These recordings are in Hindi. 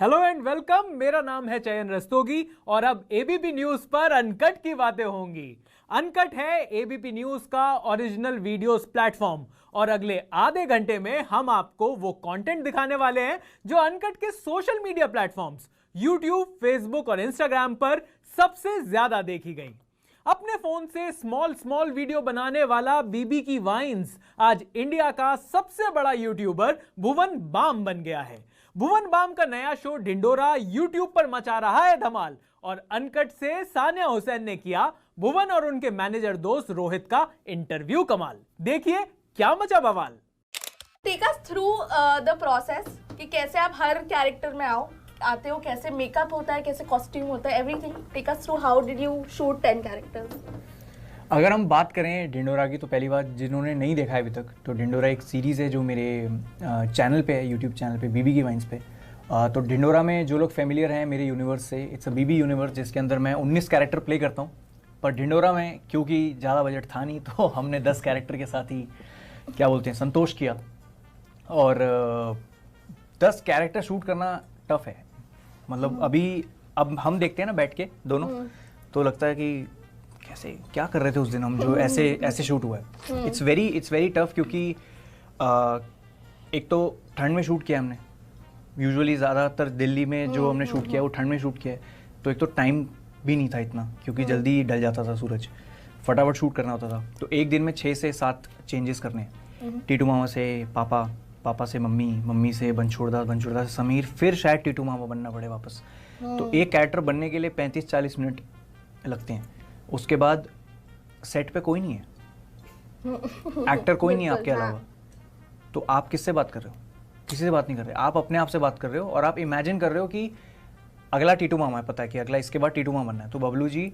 Hello and welcome. मेरा नाम है चयन रस्तोगी और अब एबीपी न्यूज पर अनकट की बातें होंगी। अनकट है एबीपी न्यूज का ओरिजिनल वीडियोस प्लेटफॉर्म और अगले आधे घंटे में हम आपको वो कंटेंट दिखाने वाले हैं जो अनकट के social media platforms YouTube, Facebook और इंस्टाग्राम पर सबसे ज्यादा देखी गई। अपने फोन से स्मॉल वीडियो बनाने वाला बीबी की वाइन्स आज इंडिया का सबसे बड़ा यूट्यूबर भुवन बाम बन गया है। भुवन बाम का नया शो ढिंडोरा यूट्यूब पर मचा रहा है धमाल और अनकट से सानिया हुसैन ने किया भुवन और उनके मैनेजर दोस्त रोहित का इंटरव्यू कमाल। देखिए क्या मचा बवाल। Take us through the process कि कैसे आप हर कैरेक्टर में आते हो, कैसे मेकअप होता है, कैसे कॉस्ट्यूम होता है, everything. Take us through how did you shoot 10 characters. अगर हम बात करें ढिंडोरा की तो पहली बात जिन्होंने नहीं देखा है अभी तक, तो ढिंडोरा एक सीरीज़ है जो मेरे चैनल पे है, यूट्यूब चैनल पे बीबी की वाइन्स पे। तो ढिंडोरा में जो लोग फेमिलियर हैं मेरे यूनिवर्स से, इट्स अ बीबी यूनिवर्स जिसके अंदर मैं 19 कैरेक्टर प्ले करता हूँ। पर ढिंडोरा में क्योंकि ज़्यादा बजट था नहीं तो हमने 10 कैरेक्टर के साथ ही क्या बोलते हैं संतोष किया। और 10 कैरेक्टर शूट करना टफ है। मतलब अब हम देखते हैं ना बैठ के दोनों, तो लगता है कि कैसे क्या कर रहे थे उस दिन हम, जो ऐसे शूट हुआ है। इट्स वेरी टफ क्योंकि एक तो ठंड में शूट किया हमने। यूजुअली ज़्यादातर दिल्ली में जो हमने शूट किया वो ठंड में शूट किया है, तो एक तो टाइम भी नहीं था इतना क्योंकि जल्दी ढल जाता था सूरज, फटाफट शूट करना होता था। तो एक दिन में 6 से 7 चेंजेस करने, टीटू मामा से पापा से मम्मी, मम्मी से बनछोड़दा से समीर, फिर शायद टीटू मामा बनना पड़े वापस। तो एक कैरेक्टर बनने के लिए 35-40 मिनट लगते हैं। उसके बाद सेट पे कोई नहीं है, एक्टर कोई नहीं है आपके अलावा, तो आप किससे बात कर रहे हो? किसी से बात नहीं कर रहे, आप अपने आप से बात कर रहे हो और आप इमेजिन कर रहे हो कि अगला टीटू मामा है, पता है कि अगला इसके बाद टीटू मामा बनना है, तो बबलू जी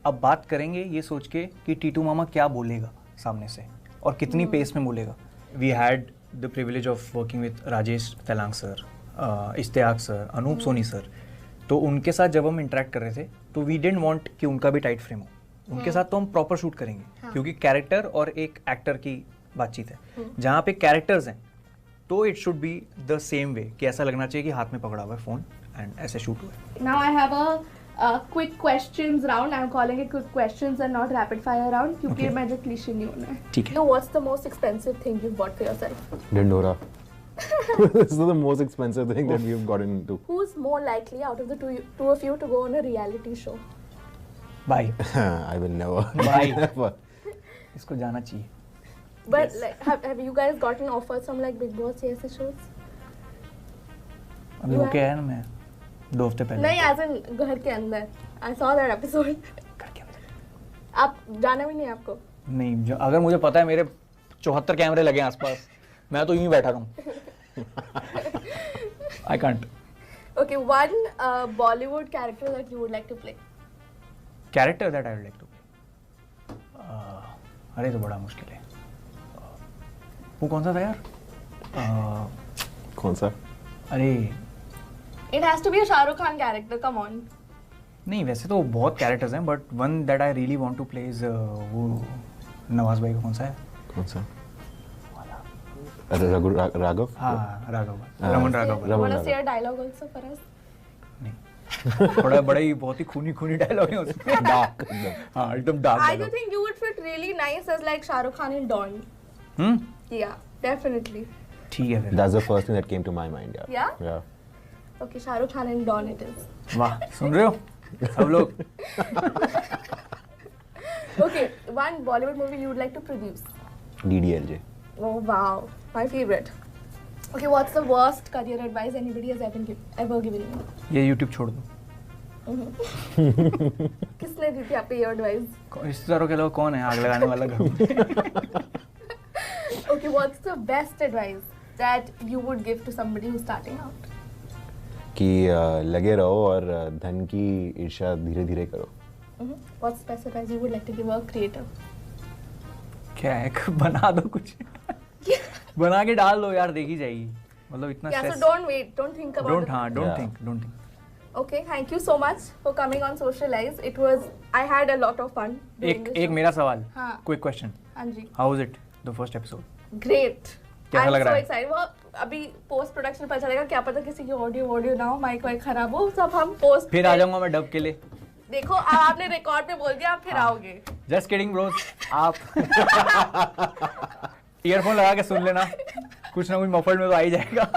अब बात करेंगे ये सोच के कि टीटू मामा क्या बोलेगा सामने से और कितनी पेस में बोलेगा। We had the privilege of working with Rajesh Telang sir, Ishtiyaq sir, Anoop Soni sir. तो उनके साथ जब हम इंटरेक्ट कर रहे थे तो वी डिडंट वांट कि उनका भी टाइट फ्रेम हो। उनके साथ तो हम प्रॉपर शूट करेंगे क्योंकि कैरेक्टर और एक एक्टर की बातचीत है। जहाँ पे कैरेक्टर्स हैं तो it should be the same way कि ऐसा लगना चाहिए कि हाथ में पकड़ा हुआ है फोन एंड ऐसे शूट हुआ है। Now I have a quick questions round. I am calling it quick questions and not rapid fire round क्योंकि मैं जो क्लीशे नहीं होना है। ठीक है। So what's the most expensive thing you've bought for yourself? Dindora. This is the most expensive thing that we've gotten into. Who's more likely out of the two of you to go on a reality show? Bye I will never. Bye. Never. इसको जाना चाहिए। But like, have you guys gotten offers from like Big Boss ऐसे shows? अभी वो क्या है ना, मैं 2 हफ्ते पहले नहीं, as in घर के अंदर। I saw that episode. घर के अंदर आप जाना भी नहीं है आपको? नहीं, अगर मुझे पता है मेरे 74 कैमरे लगे हैं आसपास, मैं तो यूं ही बैठा रहूं। I can't. Okay, one Bollywood character that you would like to play. Character that I would like to play. अरे तो बड़ा मुश्किल है। वो कौन सा था यार? कौन सा? अरे It has to be a Shah Rukh Khan character. Come on. नहीं, वैसे तो बहुत कैरेक्टर्स हैं but one that I really want to play is वो नवाज भाई का कौन सा है? कौन सा? राघव? हाँ, Raghav, Raman Raghav. You want to say a dialogue also for us? नहीं, बड़ा ही बहुत ही खूनी डायलॉग है उसमें। डार्क। हाँ, एकदम dark. I do think you would fit really nice as like Shah Rukh Khan in Dawn. Yeah, definitely. ठीक है फिर। That's the first thing that came to my mind. Yeah? Yeah. Okay, Shah Rukh Khan in Dawn it is. वाह, सुन रहे हो सब लोग? Okay, one Bollywood movie you would like to produce. DDLJ. Oh wow, my favorite. Okay, what's the worst career advice anybody has ever given you? ये YouTube छोड़ दो। किसने दी थी आपको ये एडवाइस? इस तरह के लोग कौन है आग लगाने वाला घर में? Okay, what's the best advice that you would give to somebody who's starting out? कि लगे रहो और धन की ईर्ष्या धीरे-धीरे करो। What's the best advice you would like to give a creator? क्या है, बना दो कुछ। बना के डाल दो यार, देखी जाएगी। मतलब इतना Yeah, so don't wait, don't think about it. Don't think. Okay, thank you so much for coming on Socialize. I had a lot of fun doing this एक show. मेरा सवाल, हाँ. Quick question. हाँ जी. How was it the first episode? Great. कैसा लग रहा है? एक्साइटेड। वो अभी पोस्ट प्रोडक्शन पता चलेगा, क्या पता किसी की ऑडियो ना हो, माइक वाइक खराब हो, सब हम पोस्ट फिर आ जाऊंगा मैं डब के लिए। देखो अब आपने रिकॉर्ड पे बोल दिया, आप फिर आओगे। जस्ट किडिंग ब्रोस, आप ईयरफोन लगा के सुन लेना, कुछ ना कुछ मफल्ड में तो आ ही जाएगा,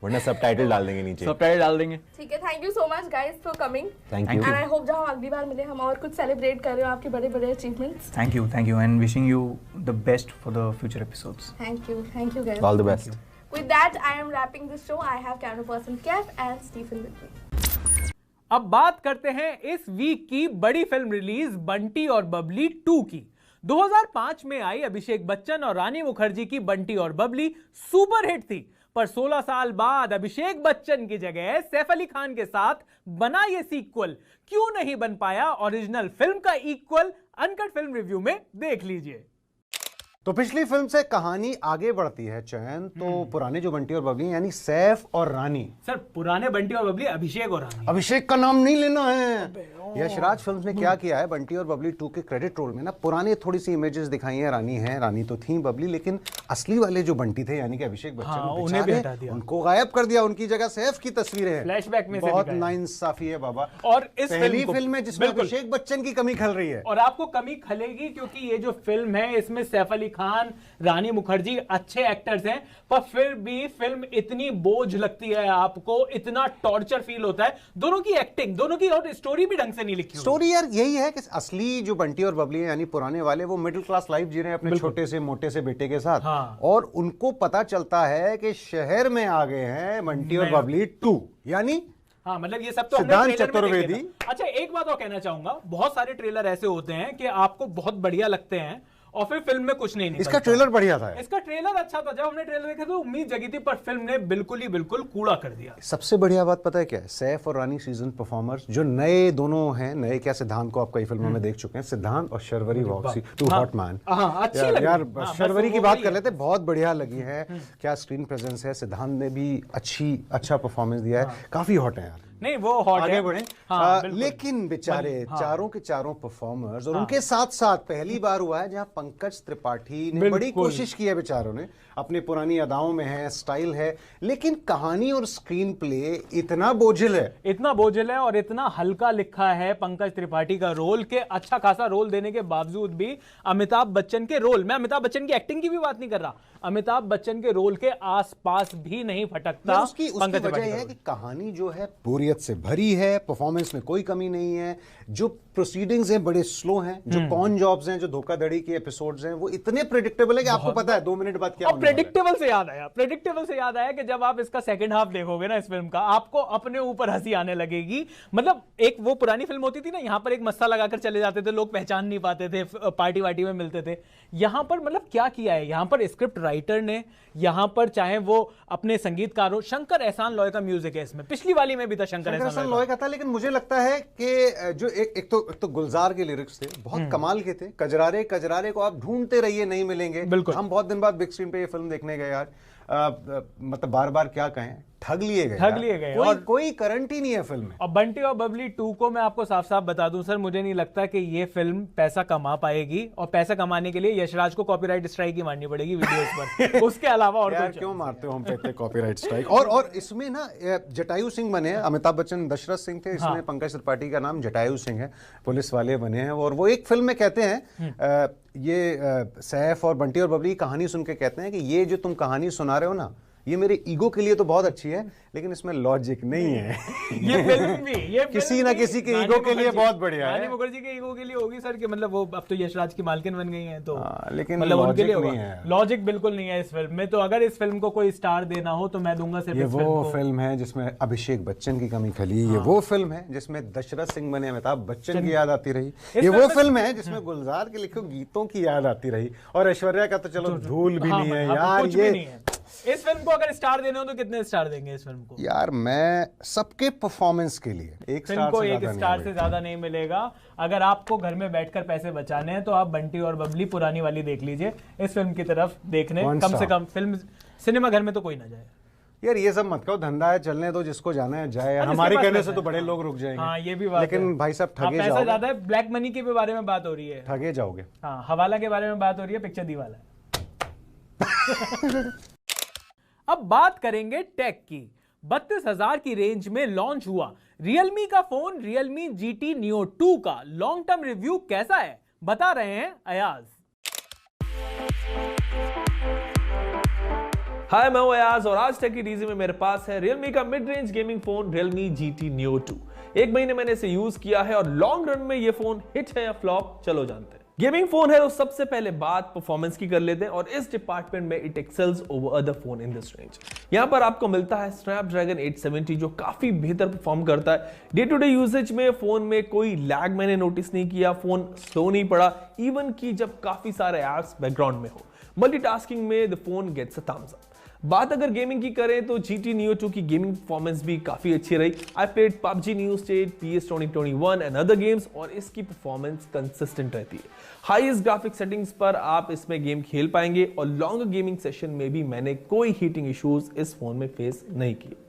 वरना सबटाइटल डाल देंगे नीचे। सबटाइटल डाल देंगे। ठीक है, thank you so much guys for coming. Thank and you. I hope जब हम अगली बार मिले हम और कुछ सेलिब्रेट कर रहे हो आपके बड़े बड़े achievements. Thank you and wishing you the best for the future episodes. Thank you guys. All the best. With that, I am wrapping this show. I have camera person Kev and Stephen with me. अब बात करते हैं इस वीक की बड़ी फिल्म रिलीज बंटी और बबली 2 की। 2005 में आई अभिषेक बच्चन और रानी मुखर्जी की बंटी और बबली सुपर हिट थी, पर 16 साल बाद अभिषेक बच्चन की जगह सैफ अली खान के साथ बना ये सीक्वल क्यों नहीं बन पाया ओरिजिनल फिल्म का इक्वल? अनकट फिल्म रिव्यू में देख लीजिए। तो पिछली फिल्म से कहानी आगे बढ़ती है चयन, तो पुराने जो बंटी और बबली यानी सैफ और रानी। सर पुराने बंटी और बबली अभिषेक और रानी। अभिषेक का नाम नहीं लेना है। यशराज फिल्म्स ने क्या किया है, बंटी और बबली 2 के क्रेडिट रोल में ना पुराने थोड़ी सी इमेजेस दिखाई हैं, रानी तो थी बबली, लेकिन असली वाले जो बंटी थे यानी कि अभिषेक बच्चन, उन्हें भी हटा दिया, उनको गायब कर दिया, उनकी जगह सैफ की तस्वीरें हैं फ्लैशबैक में। बहुत नाइंसाफी है बाबा। और इस पहली फिल्म है जिसमें अभिषेक बच्चन की कमी खल रही है, और आपको कमी खलेगी क्योंकि ये जो फिल्म है इसमें सैफ अली खान, रानी मुखर्जी अच्छे एक्टर्स हैं, पर फिर भी फिल्म इतनी बोझ लगती है आपको, इतना टॉर्चर फील होता है। दोनों की एक्टिंग, दोनों की, और स्टोरी भी ढंग से नहीं लिखी। स्टोरी यार यही है कि असली जो बंटी और बबली है यानी पुराने वाले, वो मिडिल क्लास लाइफ जी रहे हैं अपने छोटे से मोटे से बेटे के साथ। हाँ। और उनको पता चलता है कि शहर में आ गए हैं बंटी और बबली 2 यानी हाँ, मतलब ये सब तो हमने सिद्धांत ट्रेलर में देखे चतुर्वेदी। था। अच्छा, एक बात और कहना चाहूंगा, बहुत सारे ट्रेलर ऐसे होते हैं कि आपको बहुत बढ़िया लगते हैं और फिर फिल्म में कुछ नहीं निकलता। इसका ट्रेलर बढ़िया था। इसका ट्रेलर अच्छा था, जब हमने ट्रेलर देखा तो उम्मीद जगी थी, पर फिल्म ने बिल्कुल कूड़ा कर दिया। सबसे बढ़िया बात पता है क्या है, सैफ और रानी सीजन परफॉर्मर्स जो नए दोनों हैं, नए क्या, सिद्धांत को आप कई फिल्मों में देख चुके हैं, सिद्धांत और शर्वरी वॉक्सी, टू हॉट मैन। यार शर्वरी की बात कर लेते, बहुत बढ़िया लगी है, क्या स्क्रीन प्रेजेंस है, सिद्धांत ने भी अच्छा परफॉर्मेंस दिया है, काफी हॉट है यार। नहीं वो हॉट आगे है। बढ़े। बिल्कुल। लेकिन बेचारे चारों के चारों परफॉर्मर्स और उनके साथ साथ पहली बार हुआ है जहां पंकज त्रिपाठी ने बड़ी कोशिश की है, बेचारों ने अपनी पुरानी अदाओं में है, स्टाइल है, लेकिन कहानी और स्क्रीन प्ले इतना बोझिल है और इतना हल्का लिखा है पंकज त्रिपाठी का रोल के अच्छा खासा रोल देने के बावजूद भी अमिताभ बच्चन के रोल, मैं अमिताभ बच्चन की एक्टिंग की भी बात नहीं कर रहा, अमिताभ बच्चन के रोल के आसपास भी नहीं फटकता। उसकी वजह है कि कहानी जो है बोरियत से भरी है, परफॉर्मेंस में कोई कमी नहीं है, जो प्रोसीडिंग्स हैं बड़े स्लो हैं, जो कॉन जॉब्स हैं, जो धोखाधड़ी के एपिसोड्स हैं, वो इतने प्रेडिक्टेबल है कि आपको पता है 2 मिनट बाद क्या होने वाला है। प्रेडिक्टेबल से याद आया कि जब आप इसका सेकंड हाफ देखोगे ना इस फिल्म का, आपको अपने ऊपर हंसी आने लगेगी। मतलब एक वो पुरानी फिल्म होती थी ना, यहां पर एक मस्सा लगाकर चले जाते थे, लोग पहचान नहीं पाते थे, पार्टी वार्टी में मिलते थे। यहां पर मतलब क्या किया है, यहां पर स्क्रिप्ट राइटर ने, यहां पर चाहे वो अपने संगीतकारों, शंकर एहसान लॉय का म्यूजिक है इसमें, पिछली वाली में भी था शंकर एहसान लॉय का था, लेकिन मुझे लगता है कि जो एक तो गुलजार के लिरिक्स थे बहुत कमाल के थे, कजरारे को आप ढूंढते रहिए नहीं मिलेंगे। हम बहुत दिन बाद बिग स्क्रीन पे ये फिल्म देखने गए यार, मतलब बार बार क्या कहें, ठग लिए गए, कोई करंट ही नहीं है फिल्म में। और बंटी और बबली 2 को मैं आपको साफ साफ बता दूं सर, मुझे नहीं लगता कि ये फिल्म पैसा कमा पाएगी, और पैसा कमाने के लिए यशराज को कॉपीराइट स्ट्राइक ही मारनी पड़ेगी वीडियोस पर। उसके अलावा और यार क्यों मारते हो हम पे इतने कॉपीराइट स्ट्राइक। और इसमें ना जटायु सिंह बने हैं, अमिताभ बच्चन दशरथ सिंह थे, इसमें पंकज त्रिपाठी का नाम जटायु सिंह है, पुलिस वाले बने हैं। और वो एक फिल्म में कहते हैं, ये सैफ और बंटी और बबली की कहानी सुन के कहते हैं कि ये जो तुम कहानी सुना रहे हो ना, ये मेरे ईगो के लिए तो बहुत अच्छी है, लेकिन इसमें लॉजिक नहीं है। ये फिल्म भी किसी ना किसी के ईगो के लिए बहुत बढ़िया है। रानी मुखर्जी के ईगो के लिए होगी सर, कि मतलब वो अब तो यशराज की मालकिन बन गई हैं, तो लेकिन मतलब उनके लिए नहीं है, लॉजिक बिल्कुल नहीं है इस फिल्म में। तो अगर इस फिल्म को कोई स्टार देना हो तो मैं दूंगा सिर्फ ये वो फिल्म है जिसमें अभिषेक बच्चन की कमी खली, ये वो फिल्म है जिसमें दशरथ सिंह बने अमिताभ बच्चन की याद आती रही, ये वो फिल्म है जिसमें गुलजार के लिखे गीतों की याद आती रही, और ऐश्वर्या का तो चलो धूल भी नहीं है यार। ये इस फिल्म को अगर स्टार देने हो तो कितने स्टार देंगे इस फिल्म को? यार मैं सबके परफॉर्मेंस के लिए एक फिल्म को एक स्टार से ज्यादा नहीं मिलेगा। अगर आपको घर में बैठकर पैसे बचाने हैं तो आप बंटी और बबली पुरानी वाली देख लीजिए, इस फिल्म की तरफ देखने कम से कम फिल्म सिनेमा घर में तो कोई ना जाए। यार ये सब मत कहो, धंधा है, चलने दो, जिसको जाना है जाए, हमारे कहने से तो बड़े लोग रुक जाएंगे। हाँ ये भी बात लेकिन भाई साहब ठगे जाओगे, पैसा ज्यादा है। ब्लैक मनी के बारे में बात हो रही है, ठगे जाओगे। हाँ, हवाला के बारे में बात हो रही है, पिक्चर दीवाला है। अब बात करेंगे टेक की। 32,000 की रेंज में लॉन्च हुआ Realme का फोन Realme GT Neo 2 का लॉन्ग टर्म रिव्यू कैसा है, बता रहे हैं अयाज। हाय, मैं हूं अयाज और आज टेक की डीजी में मेरे पास है Realme का mid range gaming phone Realme GT Neo 2। एक महीने मैंने इसे यूज किया है और लॉन्ग रन में ये फोन हिट है या फ्लॉप, चलो जानते हैं। गेमिंग फोन है तो सबसे पहले बात परफॉर्मेंस की कर लेते हैं और इस डिपार्टमेंट में it excels over other phone in this range. यहां पर आपको मिलता है स्नैपड्रैगन 870 जो काफी बेहतर परफॉर्म करता है। डे टू डे यूजेज में फोन में कोई लैग मैंने नोटिस नहीं किया, फोन स्लो नहीं पड़ा, इवन कि जब काफी सारे एप्स बैकग्राउंड में हो। मल्टीटास्किंग में the phone gets a thumbs up. बात अगर गेमिंग की करें तो GT Neo 2 की गेमिंग परफॉर्मेंस भी काफी अच्छी रही। I played PUBG New State, PS 2021 and other games और इसकी परफॉर्मेंस कंसिस्टेंट रहती है। हाईएस्ट ग्राफिक सेटिंग्स पर आप इसमें गेम खेल पाएंगे और लॉन्ग गेमिंग सेशन में भी मैंने कोई हीटिंग इश्यूज इस फोन में फेस नहीं किए।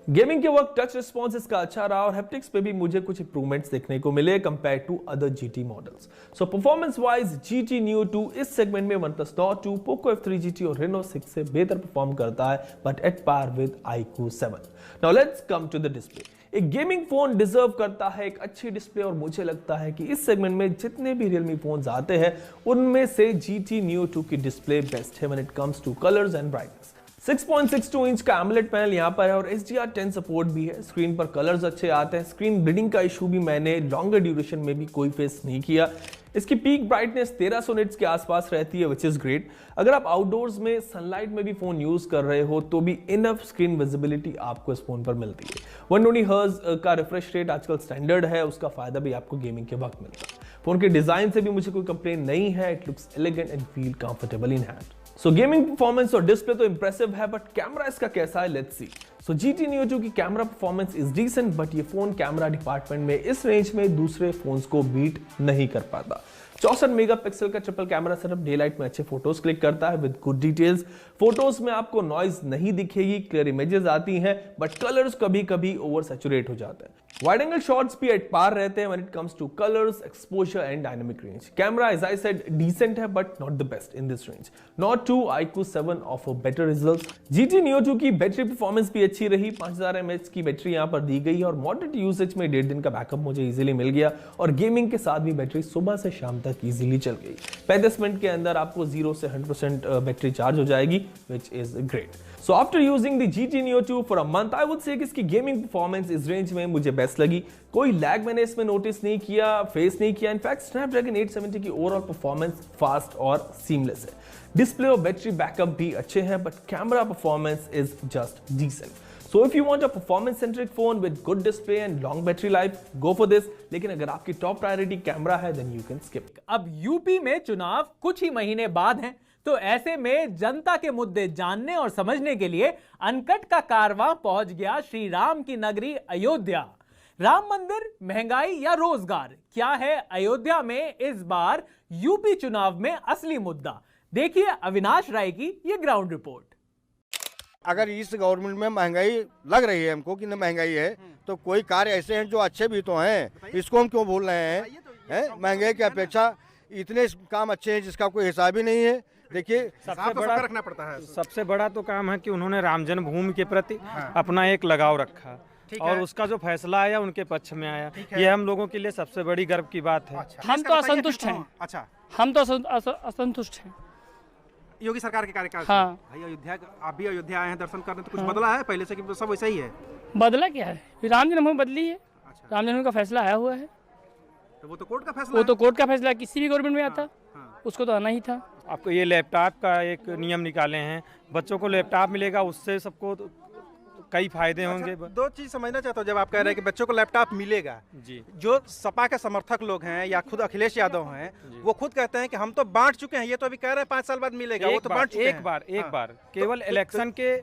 गेमिंग के वक्त टच रिस्पॉन्स इसका अच्छा रहा और हैप्टिक्स पे भी मुझे कुछ इंप्रूवमेंट्स देखने को मिले compare to other GT models. So performance wise GT Neo 2 इस सेगमेंट में OnePlus Nord 2, Poco F3 GT और Reno 6 से बेहतर परफॉर्म करता है, but at par with iQOO 7। Now let's come to the display. एक गेमिंग फोन डिजर्व करता है एक अच्छी डिस्प्ले और मुझे लगता है कि इस सेगमेंट में जितने भी Realme फोन्स आते हैं उनमें से GT Neo 2 की डिस्प्ले बेस्ट है when it comes to colours and brightness. 6.62 inch का AMOLED पैनल यहां पर है और HDR10 सपोर्ट भी है। स्क्रीन पर कलर्स अच्छे आते हैं। स्क्रीन ब्लीडिंग का इशू भी मैंने लॉन्गर ड्यूरेशन में भी कोई फेस नहीं किया। इसकी पीक ब्राइटनेस 1300 निट्स के आसपास रहती है, विच इज ग्रेट। अगर आप आउटडोर्स में सनलाइट में भी फोन यूज कर रहे हो तो भी इनफ स्क्रीन विजिबिलिटी आपको इस फोन पर मिलती है। 120 हर्ट्ज का रिफ्रेश रेट आजकल स्टैंडर्ड है, उसका फायदा भी आपको गेमिंग के वक्त मिलता है। फोन के डिजाइन से भी मुझे कोई कंप्लेन नहीं है। It looks elegant and feel comfortable in hand. So gaming performance और डिस्प्ले तो इंप्रेसिव है, बट कैमरा इसका कैसा है, let's see. So GT Neo 2 की camera performance is decent, but ये फोन कैमरा डिपार्टमेंट में इस रेंज में दूसरे फोन्स को बीट नहीं कर पाता। 64 मेगापिक्सल का triple camera setup day light में अच्छे फोटोज क्लिक करता है विद गुड डिटेल्स। फोटोज में आपको नॉइज नहीं दिखेगी, क्लियर इमेजेस आती हैं, बट कलर्स कभी कभी ओवर सैचुरेट हो जाते हैं। वाइड एंगल शॉट्स भी एट पार रहते हैं when it comes to colours, exposure and dynamic range. Camera as I said decent है, but not the best in this range. Nord 2, iQOO 7 offer better results. GT Neo 2 की बैटरी परफॉर्मेंस भी अच्छी रही। 5000 mAh की बैटरी यहां पर दी गई और मॉडरेट यूसेज में 1.5 दिन का बैकअप मुझे इजीली मिल गया और गेमिंग के साथ भी बैटरी सुबह से शाम तक इजीली चल गई। 35 मिनट के अंदर आपको 0 से 100% बैटरी चार्ज हो जाएगी, which is great. So after using the GT Neo 2 for a month, I would say कि इसकी गेमिंग परफॉर्मेंस इस रेंज में मुझे बेस्ट लगी। कोई लैग मैंने इसमें नोटिस नहीं किया, फेस नहीं किया। इनफैक्ट स्नैपड्रैगन 870 की ओवरऑल परफॉर्मेंस फास्ट और सीमलेस है। डिस्प्ले और बैटरी बैकअप भी अच्छे हैं, but camera performance is just decent. So if you want a performance-centric phone with good display and long battery life, go for this. लेकिन अगर आपकी टॉप प्रायोरिटी कैमरा है, then you can skip. अब यूपी में चुनाव कुछ ही महीने बाद हैं, तो ऐसे में जनता के मुद्दे जानने और समझने के लिए अनकट का कारवां पहुंच गया श्री राम की नगरी अयोध्या। राम मंदिर, महंगाई या रोजगार, क्या है अयोध्या में इस बार यूपी चुनाव में असली मुद्दा? देखिए अविनाश राय की ये ग्राउंड रिपोर्ट। अगर इस गवर्नमेंट में महंगाई लग रही है हमको कि न महंगाई है, तो कोई कार्य ऐसे हैं जो अच्छे भी तो हैं, इसको हम क्यों भूल रहे हैं? महंगाई की अपेक्षा इतने काम अच्छे हैं जिसका कोई हिसाब ही नहीं है। देखिए सबसे बड़ा रखना पड़ता है। सबसे बड़ा तो काम है कि उन्होंने राम जन्मभूमि के प्रति अपना एक लगाव रखा और उसका जो फैसला आया उनके पक्ष में आया। ये हम लोगों के लिए सबसे बड़ी गर्व की बात है। हम तो असंतुष्ट हैं। अच्छा, हम तो असंतुष्ट हैं योगी सरकार के कार्यकाल से। हाँ। भाई अयोध्या, आप भी अयोध्या आए हैं दर्शन करने, तो कुछ बदला है पहले से कि सब वैसा ही है? बदला क्या है, राम जन्मभूमि बदली है। राम जन्मभूमि का फैसला आया हुआ है, तो वो तो कोर्ट का फैसला। वो तो कोर्ट का फैसला किसी भी गवर्नमेंट में आता, उसको तो आना ही था। आपको ये लैपटॉप का एक नियम निकाले हैं, बच्चों को लैपटॉप मिलेगा, उससे सबको कई फायदे होंगे। दो चीज समझना चाहता हूँ, जब आप कह रहे हैं कि बच्चों को लैपटॉप मिलेगा जी, जो सपा के समर्थक लोग हैं या खुद अखिलेश यादव हैं, वो खुद कहते हैं कि हम तो बांट चुके हैं, ये तो अभी कह रहे हैं 5 साल बाद मिलेगा। वो तो बांट चुके हैं। एक बार केवल इलेक्शन के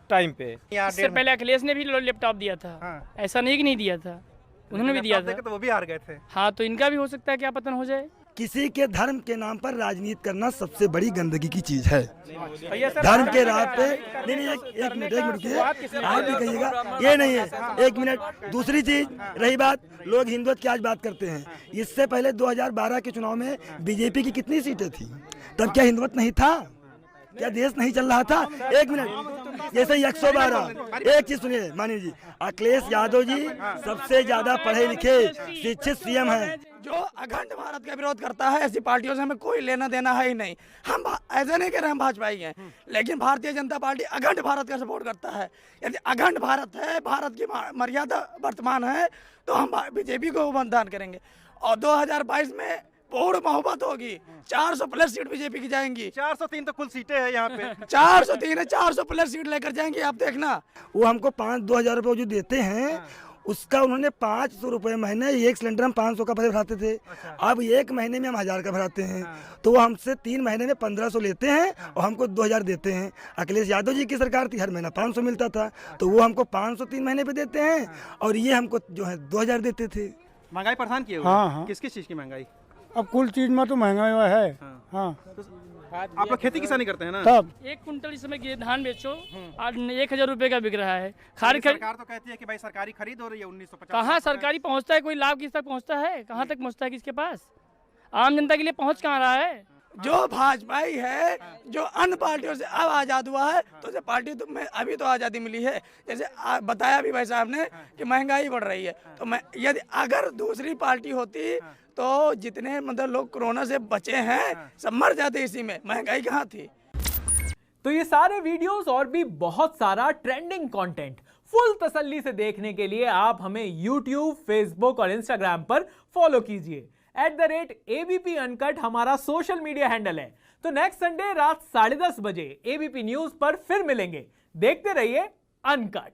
टाइम पे। इससे पहले अखिलेश ने भी लैपटॉप दिया था, ऐसा नहीं कि नहीं दिया था, उन्होंने भी दिया था, तो वो भी हार गए थे। हाँ, तो इनका भी हो सकता है क्या पतन हो जाए। किसी के धर्म के नाम पर राजनीति करना सबसे बड़ी गंदगी की चीज है। धर्म के राह पे नहीं, एक मिनट आप भी कहिएगा, ये नहीं है। एक मिनट, दूसरी चीज रही बात, लोग हिंदुत्व की आज बात करते हैं। इससे पहले 2012 के चुनाव में बीजेपी की कितनी सीटें थी? तब क्या हिंदुत्व नहीं था? क्या देश नहीं चल रहा था? एक मिनट, जैसे 112, एक चीज सुनिए मानिए जी, अखिलेश यादव जी सबसे ज्यादा पढ़े लिखे शिक्षित सीएम हैं। जो अखंड भारत का विरोध करता है ऐसी पार्टियों से हमें कोई लेना देना है ही नहीं। हम ऐसे नहीं कह रहे हम भाजपाई हैं, लेकिन भारतीय जनता पार्टी अखंड भारत का सपोर्ट करता है। यदि अखंड भारत है, भारत की मर्यादा वर्तमान है, तो हम बीजेपी को मतदान करेंगे। और 2022 में पूर्ण बहुमत होगी, 400 प्लस सीट बीजेपी की जाएंगी। 403 तो कुल सीटें हैं यहाँ पे। 403 है, 400 प्लस सीट लेकर जाएंगे, आप देखना। वो हमको 2,000 रुपये जो देते हैं, उसका उन्होंने 500 रुपये महीने, एक सिलेंडर हम 500 का पहले भराते थे। अब एक महीने में हम 1000 का भराते हैं, तो वो हमसे 3 महीने में 1500 लेते हैं और हमको 2000 देते हैं। अखिलेश यादव जी की सरकार थी, हर महीना 500 मिलता था, तो वो हमको 500 3 महीने पे देते हैं और ये हमको जो है 2000 देते थे। महंगाई परेशान किए हुए। हाँ। किस किस चीज़ की महंगाई? अब कुल चीज में तो महंगाई है। हाँ। आप लोग खेती किसानी करते हैं ना? तब 1 कुंटल इस समय धान बेचो, आज 1000 रुपए का बिक रहा है। सरकार तो कहती है कि भाई सरकारी खरीद हो रही है 1950। कहाँ सरकारी पहुँचता है? कोई लाभ किस तक पहुँचता है? कहाँ तक पहुँचता है किसके पास? आम जनता के लिए पहुँच कहाँ रहा है? जो भाजपाई है, जो अन्य पार्टियों से अब आज़ाद हुआ है, तो जो पार्टी तो में अभी तो आज़ादी मिली है। जैसे बताया भी भाई साहब ने कि महंगाई बढ़ रही है, तो मैं यदि अगर दूसरी पार्टी होती तो जितने मतलब लोग कोरोना से बचे हैं सब मर जाते इसी में, महंगाई कहाँ थी। तो ये सारे वीडियोस और भी बहुत सारा ट्रेंडिंग कंटेंट फुल तसल्ली से देखने के लिए आप हमें YouTube, Facebook और Instagram पर फॉलो कीजिए। @ABP अनकट हमारा सोशल मीडिया हैंडल है। तो नेक्स्ट संडे रात 10:30 बजे ABP न्यूज पर फिर मिलेंगे। देखते रहिए अनकट।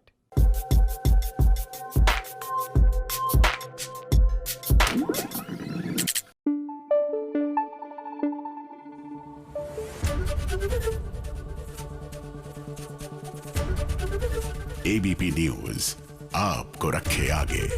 ABP न्यूज आपको रखे आगे।